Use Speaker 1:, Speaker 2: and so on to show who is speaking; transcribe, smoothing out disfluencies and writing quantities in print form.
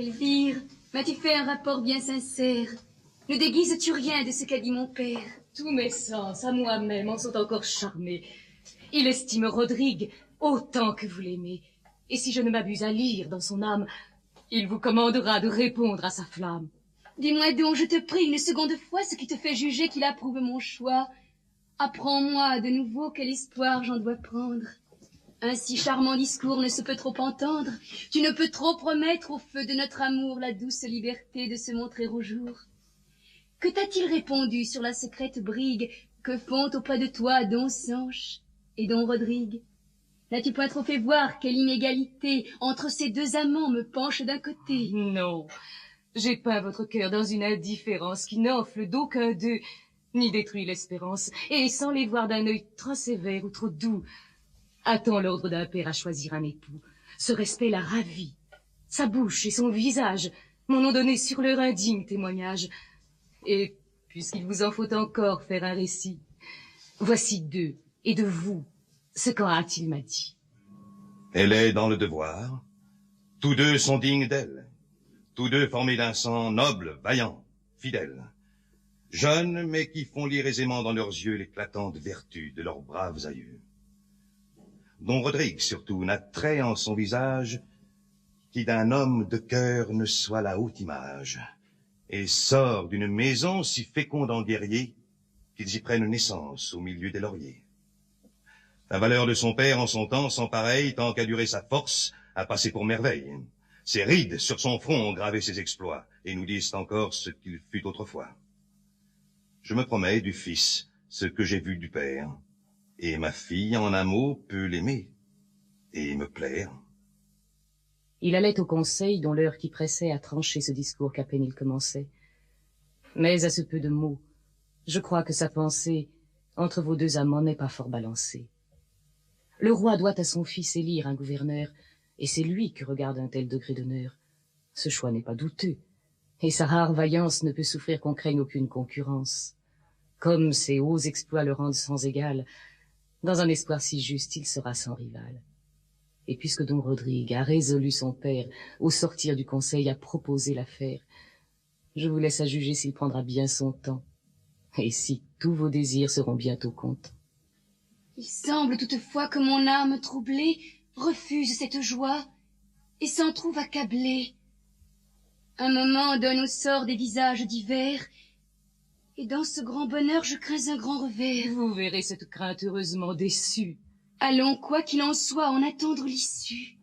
Speaker 1: Elvire, m'as-tu fait un rapport bien sincère? Ne déguises-tu rien de ce qu'a dit mon père?
Speaker 2: Tous mes sens, à moi-même, en sont encore charmés. Il estime Rodrigue autant que vous l'aimez. Et si je ne m'abuse à lire dans son âme, il vous commandera de répondre à sa flamme.
Speaker 1: Dis-moi donc, je te prie, une seconde fois, ce qui te fait juger qu'il approuve mon choix. Apprends-moi de nouveau quel espoir j'en dois prendre. Un si charmant discours ne se peut trop entendre. Tu ne peux trop promettre au feu de notre amour la douce liberté de se montrer au jour. Que t'a-t-il répondu sur la secrète brigue que font auprès de toi don Sanche et don Rodrigue? N'as-tu point trop fait voir quelle inégalité entre ces deux amants me penche d'un côté?
Speaker 2: Non, j'ai peint votre cœur dans une indifférence qui n'offre d'aucun d'eux, ni détruit l'espérance, et sans les voir d'un œil trop sévère ou trop doux, attend l'ordre d'un père à choisir un époux. Ce respect la ravit. Sa bouche et son visage m'en ont donné sur leur indigne témoignage. Et puisqu'il vous en faut encore faire un récit, voici d'eux et de vous ce qu'en a-t-il m'a dit.
Speaker 3: Elle est dans le devoir. Tous deux sont dignes d'elle. Tous deux formés d'un sang noble, vaillant, fidèle. Jeunes, mais qui font lire aisément dans leurs yeux l'éclatante vertu de leurs braves aïeux. Don Rodrigue, surtout, n'a trait en son visage qui d'un homme de cœur ne soit la haute image, et sort d'une maison si féconde en guerriers qu'ils y prennent naissance au milieu des lauriers. La valeur de son père en son temps, sans pareil, tant qu'a duré sa force, a passé pour merveille. Ses rides sur son front ont gravé ses exploits, et nous disent encore ce qu'il fut autrefois. Je me promets du fils ce que j'ai vu du père, et ma fille, en un mot, peut l'aimer et me plaire.
Speaker 2: Il allait au conseil dont l'heure qui pressait a tranché ce discours qu'à peine il commençait. Mais à ce peu de mots, je crois que sa pensée, entre vos deux amants, n'est pas fort balancée. Le roi doit à son fils élire un gouverneur, et c'est lui que regarde un tel degré d'honneur. Ce choix n'est pas douteux, et sa rare vaillance ne peut souffrir qu'on craigne aucune concurrence. Comme ses hauts exploits le rendent sans égal, dans un espoir si juste, il sera sans rival. Et puisque don Rodrigue a résolu son père, au sortir du conseil, à proposer l'affaire, je vous laisse à juger s'il prendra bien son temps, et si tous vos désirs seront bientôt contents.
Speaker 1: Il semble toutefois que mon âme troublée refuse cette joie et s'en trouve accablée. Un moment donne au sort des visages divers, et dans ce grand bonheur je crains un grand revers.
Speaker 2: Vous verrez cette crainte heureusement déçue.
Speaker 1: Allons, quoi qu'il en soit, en attendre l'issue.